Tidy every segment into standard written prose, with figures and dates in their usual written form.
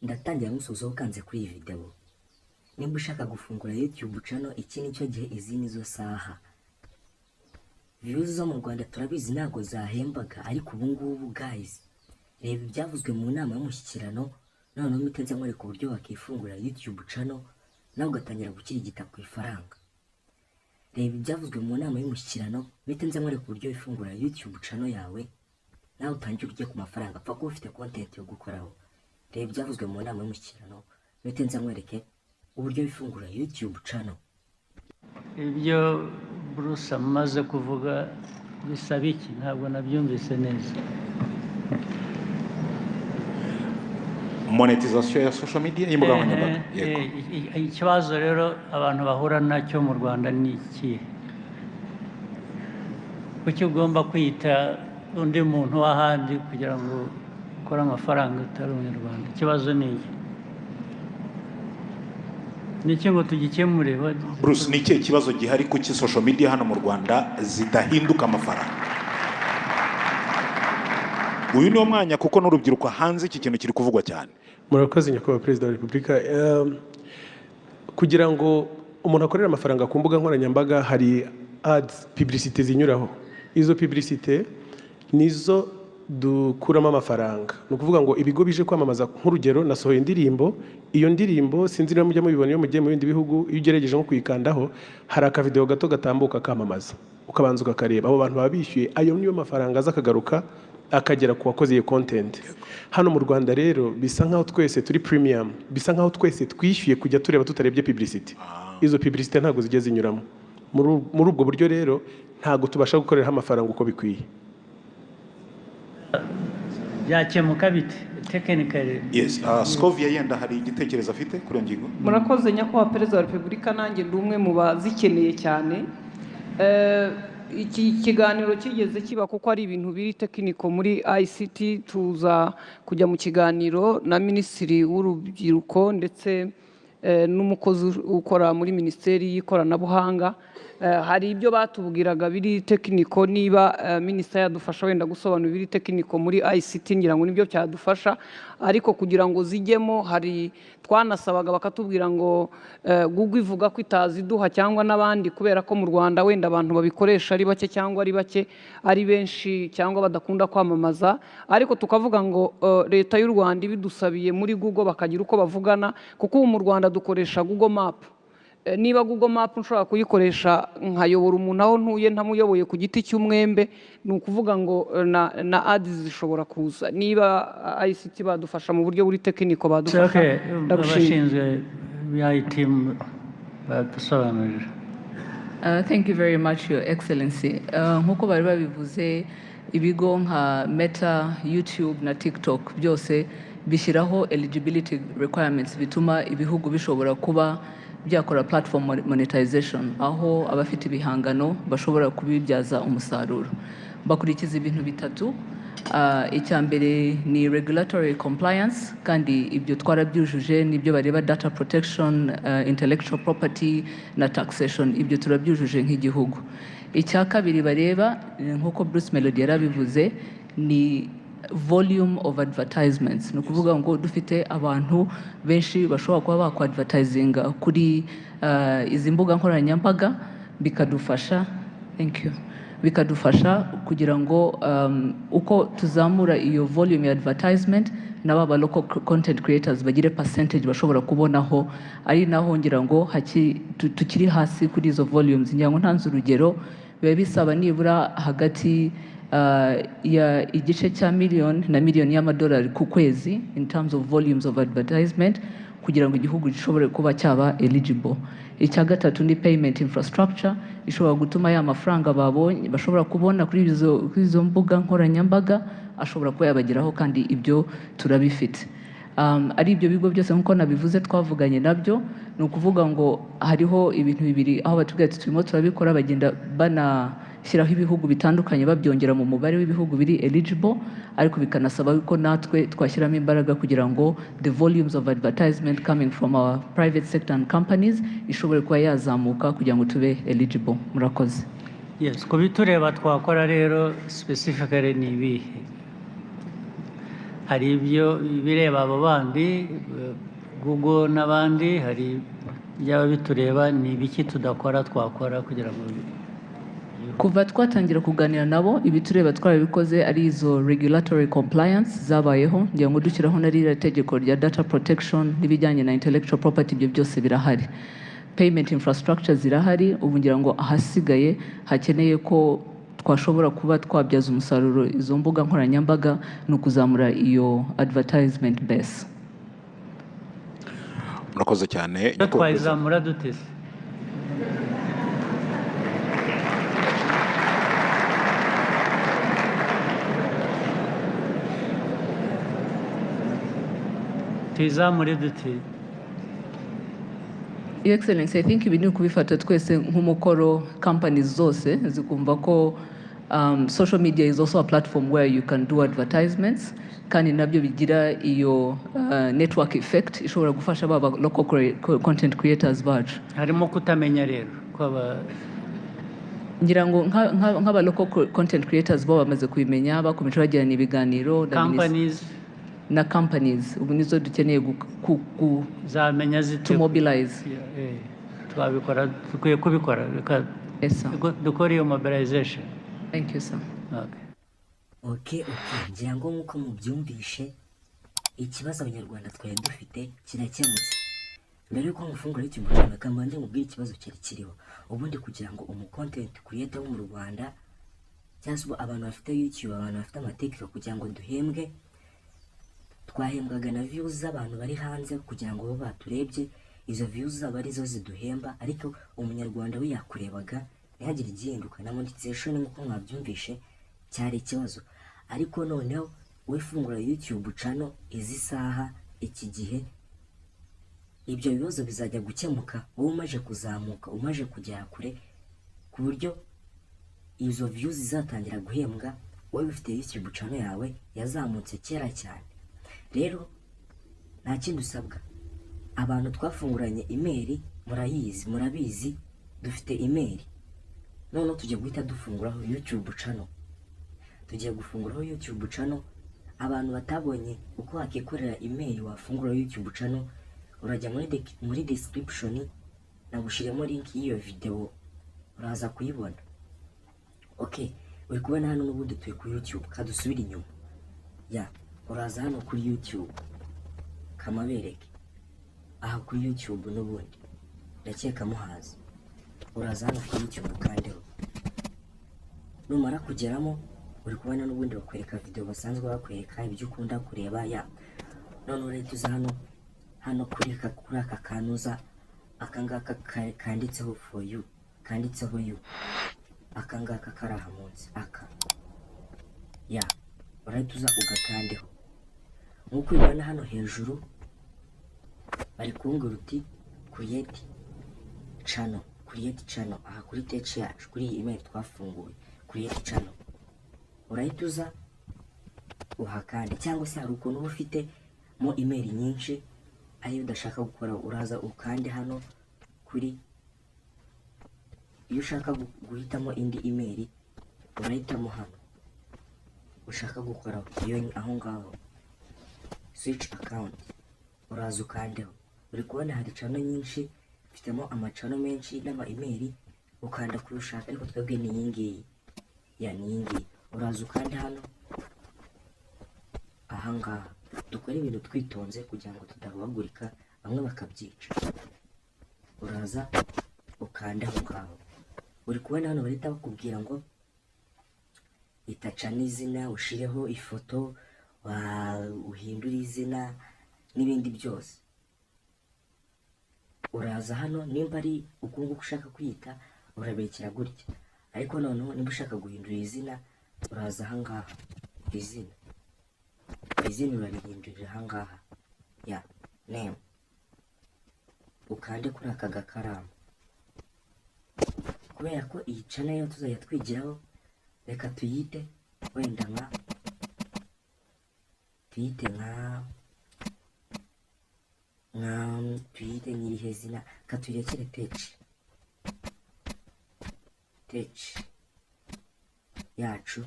Ndatangira musozo ukanze kuri iyi video. Nimba ushaka gufungura YouTube channel, iki nicyo gihe, izi nizo saha. Views zo mu Rwanda turabizi ntago zahembaga, ariko ubu ngubu guys, reba ibyavuzwe mu nama y'umushyikirano, noneho mitenze nkwereka uburyo wakifungura YouTube channel nawe ugatangira gukirigita ku ifaranga. Reba ibyavuzwe mu nama y'umushyikirano, mitenze nkwereka uburyo wifungura YouTube channel yawe nawe utangira urye ku mafaranga, pfa kuba ufite content yo gukoraho. Reba ibyavuzwe mu nama y'umushyikirano, mitenze nkwereke uburyo wifungura YouTube channel. Ibyo Bruce amaze kuvuga bisaba iki? Ntabwo nabyumvise neza. Monetization ya social media y'imbuga nkoranyambaga. Ikibazo rero abantu bahura nacyo mu Rwanda ni iki? Kuki ugomba kwita undi muntu w'ahandi kugira ngo ukore amafaranga utari umunyarwanda? Ikibazo ni iki? Niki ngo tugikemure? Bruce, ni ikihe kibazo gihari kuki social media hano mu Rwanda zidahinduka amafaranga? Uyu ni umwanya kuko n'urubyiruko hanze iki kintu kiri kuvugwa cyane. Murakoze nyakubahwa Perezida wa Repubulika. Kugira ngo umuntu akorere amafaranga ku mbuga nkoranyambaga hari ads, publicité zinyuraho. Izo publicité nizo dukuramo amafaranga. Ni ukuvuga ngo ibigo bije kwamamaza, nk'urugero nasohoye indirimbo, iyo ndirimbo sinzi niba mujya mubibona iyo mugiye mu bindi bihugu, iyo ugerageje nko kuyikandaho hari akavideo gato gatambuka kamamaza, ukabanza ukakareba, abo bantu baba bishyuye, ayo niyo mafaranga aza akagaruka akagera ku wakoze iyo content. Hano mu Rwanda rero bisa nkaho twese turi premium, bisa nkaho twese twishyuye kujya tureba tutarebye publicity. Izo publicity ntago zijya zinyuramo. Muri ubwo buryo rero ntago tubasha gukorera amafaranga uko bikwiye. Byakemuka bite technically? Yes, Scovia yenda hari igitekerezo afite kuri ngingo. Murakoze nyakubahwa Perezida wa Repubulika, nanjye ndi umwe mu bazikeneye cyane. Iki kiganiro kigeze kiba kuko ari ibintu biri tekiniko muri ICT, tuza kujya mu kiganiro na Minisitiri w'Urubyiruko ndetse n'umukozi ukora muri Minisiteri y'Ikoranabuhanga. Hari ibyo batubwiraga biri tekiniko, niba Minisitiri yadufasha wenda gusobanura biri tekiniko muri ICT ngira ngo nibyo cyadufasha, ariko kugira ngo zijyemo hari twanasabaga bakatubwira ngo Google ivuga ko itaziduha cyangwa n'abandi, kubera ko mu Rwanda wenda abantu babikoresha ari bake cyangwa ari bake ari benshi cyangwa badakunda kwamamaza, ariko tukavuga ngo leta y'u Rwanda ibidusabiye muri Google bakagira uko bavugana, kuko ubu mu Rwanda dukoresha Google Map. Niba Google Map nshobora kuyikoresha nkayobora umuntu aho ntuye ntamuyoboye ku giti cy'umwembe, ni ukuvuga ngo na ads zishobora kuza. Niba ICT badufasha mu buryo buri tekiniko badufasha. Abashinzwe IT badusobanurira. Thank you very much, Your Excellency. Nkuko bari babivuze, ibigo nka Meta, YouTube na TikTok byose bishyiraho eligibility requirements bituma ibihugu bishobora kuba byakora platform monetization, aho abafite ibihangano bashobora kubibyaza umusaruro. Bakurikiza ibintu bitatu. Icya mbere ni regulatory compliance, kandi ibyo twarabyujuje, nibyo bareba data protection, intellectual property na taxation, ibyo turabyujuje nk'igihugu. Icya kabiri bareba, nkuko Bruce Melody yarabivuze, ni volume of advertisements. Ni ukuvuga ngo dufite abantu benshi bashobora kuba bakwadvertisinga kuri izi mbuga nkoranyambaga, bikadufasha bikadufasha kugira ngo uko tuzamura iyo volume ya advertisement, n'aba local content creators bagire percentage bashobora kubonaho, ari naho ngira ngo tukiri hasi kuri izo volumes. Ngira ngo ntanze urugero, biba bisaba nibura hagati ya igice cya miliyoni na miliyoni y'amadolari ku kwezi in terms of volumes of advertisement, kugira ngo igihugu gishobore kuba cyaba eligible. Icya gatatu ni payment infrastructure, ishobora gutuma ya mafaranga babonye bashobora kubona kuri izo mbuga nkoranyambaga ashobora kuba yabageraho, kandi ibyo turabifite. Ari ibyo bigo byose nkuko nabivuze twavuganye nabyo, ni ukuvuga ngo hariho ibintu bibiri aho batubwira ati turimo turabikora, bagenda banashyiraho ibihugu bitandukanye babyongera mu mubare w'ibihugu biri eligible, ariko bikanasaba ko natwe twashyiramo imbaraga kugira ngo the volumes of advertisement coming from our private sector and companies ishobore kuba yazamuka kugira ngo tube eligible. Murakoze. Yes, ko bitureba twakora rero specifically ni ibihe? hari ibyo bireba abo bandi Google n'abandi, hari byaba bitureba, ni ibiki tudakora twakora kugira ngo kuva twatangira kuganira nabo ibitureba twarabikoze ari izo regulatory compliance zabayeho ngira ngo dushyiraho na ririya tegeko rya data protection n'ibijyanye na intellectual property, ibyo byose birahari. Payment infrastructure zirahari, ubu ngira ngo ahasigaye hakeneye ko twashobora kuba twabyaza umusaruro izo mbuga nkoranyambaga ni ukuzamura iyo advertisement base. murakoze cyane. twayizamura dute se? tuyizamure dute? Your Excellency, I think ibi ni ukubifata twese nk'umukoro, companies zose zikumva ko social media is also a platform where you can do advertisements, kandi nabyo bigira iyo network effect ishobora gufasha baba local content creators bacu. harimo kutamenya rero kwaba ngira ngo nk'aba local content creators bo bamaze kubimenya, bakomeje bagirana ibiganiro na companies ubu nizo dukeneye zamenya to mobilize. twabikora, dukwiye kubikora, dukora iyo mobilization. Thank you, sir. Okay, ngira ngo nk'uko mubyumvishe ikibazo abanyarwanda twari dufite kirakemutse. Mbere yuko ngufungura ikintu cyane kamanje mubwira ikibazo cyari kiriho, ubundi kugira ngo content creator wo mu Rwanda cyangwa abantu bafite YouTube, abantu bafite amategeko kugira ngo duhembwe, twahembwaga na views z'abantu bari hanze kugira ngo bo baturebye, izo views zaba arizo ziduhemba, ariko umunyarwanda we yakurebaga ntihagire igihinduka na monetization nk'uko mwabyumvishe cyari ikibazo. Ariko noneho we fungura YouTube channel izi saha iki gihe ibyo bibazo bizajya gukemuka, wowe umaje kuzamuka, umaje kugera kure ku buryo izo views zizatangira guhembwa, wowe ufite YouTube channel yawe yazamutse kera cyane. Rero nta kindi usabwa, abantu twafunguranye email murabizi dufite email, none tujye guhita dufunguraho YouTube channel. Tugiye gufunguraho YouTube channel. Abantu batabonye uko wakikorera email wafungura YouTube channel, urajya muri description nagushiremo link y'iyo video uraza kuyibona. Okay, uri kubona hano n'ubundi turi ku YouTube, kadusubira inyuma. Uraza hano kuri YouTube kamabereke aha kuri YouTube n'ubundi ndakeka muhazi. Uraza hano kuri YouTube kandeho, numara kugeramo uri kubona n'ubundi bakwereka video basanzwe bakwereka ibyo ukunda kureba. None uretse uza hano kuri aka kanuza akangaka kanditseho for you, kanditseho you, akangaka karaha munsi aka urahita uza ugakandeho. Nk'uko ubibona hano hejuru bari kumbwira uti create channel aha kuri text yacu, kuri iyi email twafunguye create channel. Urahita uza uhakande, cyangwa se hari ukuntu uba ufite mo email nyinshi ariyo udashaka gukora, uraza ukande hano kuri, iyo ushaka guhitamo indi email urahitamo hano ushaka gukora iyo aho ngaho switch account, uraza ukandeho. Uri kubona hari channel nyinshi, mfitemo amachannel menshi n'ama email, ukanda kuri ushaka, ariko twebwe ni iyi ngiyi. Uraza ukande hano aha ngaha, dukora ibintu twitonze kugira ngo tudahubagurika bamwe bakabyica. Uraza ukanda aho ngaho. Uri kubona hano barita bakubwira ngo itaca n'izina, ushireho ifoto, uhindura izina n'ibindi byose. Uraza hano nimba ari ukungu ushaka kwita urabekera gutya, ariko noneho nimba ushaka guhindura izina uraza aha ngaha izina urabihindurira aha ngaha name, ukande kuri aka gakaramu. Kubera ko iyi channel yo tuzajya twigiraho, reka tuyite wenda tuyite nyirihe zina, katurekere teach yacu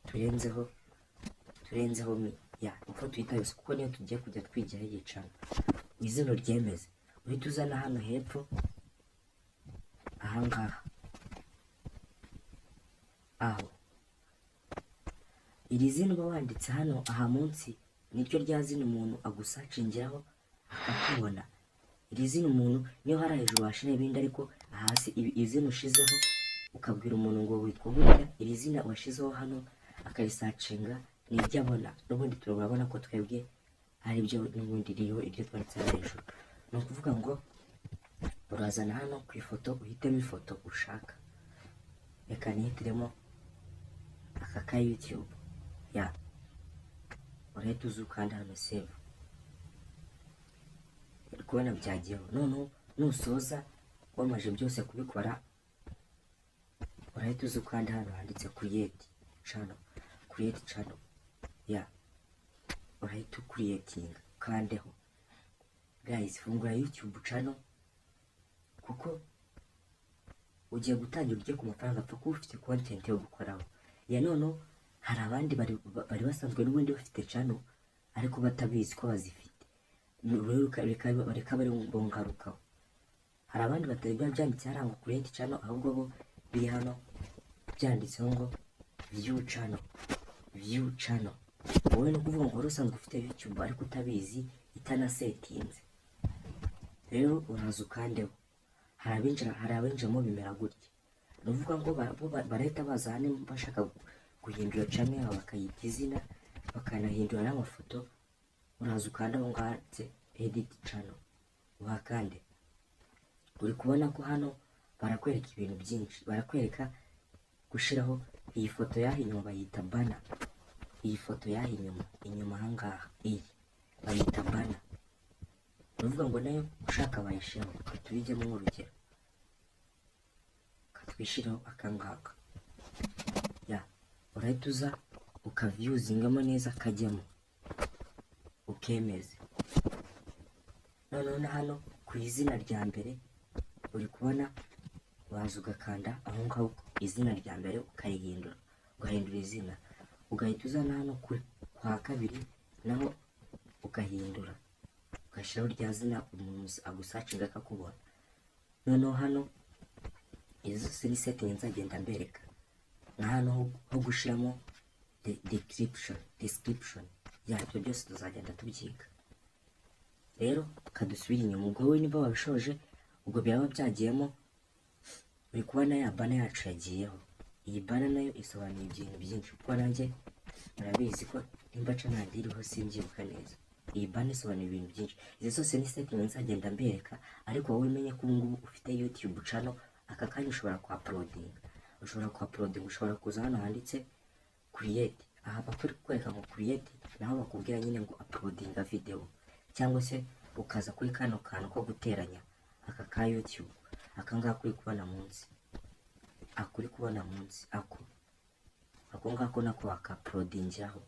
turenzeho ya uko tuyita yose kuko niyo tugiye kujya twigira yicana izina ryemeze uhita uzana hano hepfo ahangaha aho iri zina uba wanditse hano aha munsi niryo rya zina umuntu agusacingiraho akakubona iri zina umuntu niyo hari hejuru washira ibindi ariko hasi izina ushizeho ukabwira umuntu ngo witwa gutya iri zina washizeho hano akarisacinga niryo abona n'ubundi turabona ko twebwe ari byo n'ubundi ririho iryo twanditse hejuru ni ukuvuga ngo urazana hano ku ifoto uhitemo ifoto ushaka reka nihitiremo aka ka YouTube ya urahita uza ukanda hano save uri kubona byagiyeho noneho nusoza wamaje byose kubikora urahita uza ukanda hano handitse create channel ya urahita creatinga kandeho guys fungura YouTube channel kuko ugiye gutangira ujye ku mafaranga apfa kuba ufite content yo gukoraho ya noneho hari abandi bari basanzwe n'ubundi bafite channel ariko batabizi ko bazifite reka bari bongarukaho hari abandi batari byanditse haranga create channel ahubwo bo biri hano byanditseho ngo view channel wowe no kuvuga ngo wari usanzwe ufite YouTube ariko utabizi itanasetinze rero uraza ukandeho hari abinjiramo bimera gutya ni ukuvuga ngo barahita baza hano bashaka guhindura channel yabo bakayita izina bakanahindura n'amafoto uraza ukanda aho ngaho edit channel wakande uri kubona ko hano barakwereka ibintu byinshi barakwereka gushiraho iyi foto yaho inyuma bayita banner iyi foto yaho inyuma ahangaha iyi bayita banner uvuga ngo nayo ushaka bayishiraho katubijyemo nk'urugero katwishyiraho akangaka ya urahita uza ukavyuzingamo neza kajyamo ukemeze noneho hano ku izina rya mbere uri kubona waza ugakanda aho ngaho izina rya mbere ukayihindura ugahindura izina ugahita uzana hano kwa kabiri naho ugahindura ugashyiraho rya zina umuntu agusacinga akakubona noneho hano izo zose ni setting nzagenda mbereka na hano ho gushiramo description yabyo byose tuzagenda tubyiga rero kadusubira inyuma ubwo wowe niba wabishoje ubwo byaba byagiyemo uri kubona ya bana yacu yagiyeho iyi bana nayo isobanuye ibintu byinshi kuko nanjye murabizi ko nimba channel iriho simbyibuka neza iyi bana isobanuye ibintu byinshi izi zose ni setting nzagenda mbereka ariko wowe umenye ko ubungubu ufite YouTube channel aka kanya ushobora ushobora kuza hano handitse create aha bakwereka ngo create naho bakubwira nyine ngo uploadinga video cyangwa se ukaza kuri kano kantu ko guteranya aka ka YouTube aka ngaka uri kubona munsi ako ngako nako waka-uploadingiraho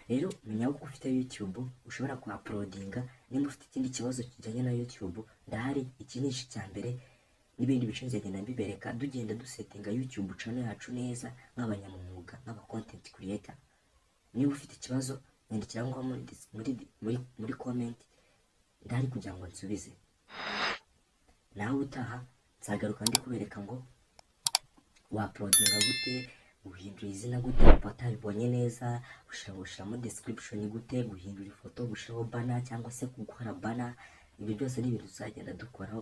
rero menya ko ufite YouTube ushobora ku-uploadinga nimba ufite ikindi kibazo kijyanye na YouTube ndahari iki ni cya mbere n'ibindi bice nzagenda mbibereka dugenda dusetinga YouTube channel yacu neza nk'abanyamwuga nk'aba content creator niba ufite ikibazo nyandikira ngo muri comment ndahari kugira ngo nsubize nawe utaha nzagaruka ndi kubereka ngo wa-uploadinga gute guhindura izina gute batabibonye neza gushiramo description gute guhindura ifoto gushiraho banner cyangwa se gukora banner ibi byose ni ibintu tuzagenda dukoraho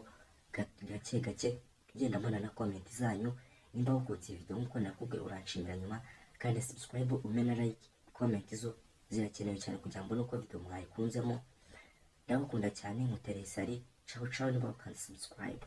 gake tugenda mbona na comment zanyu nimba ukunze video nkuko nakubwiye uranshimira nyuma kandi subscribe umena like comment zo zirakenewe cyane kugira ngo mbone uko video mwayikunzemo ndabakunda cyane mutere sari ciao niba ukanze subscribe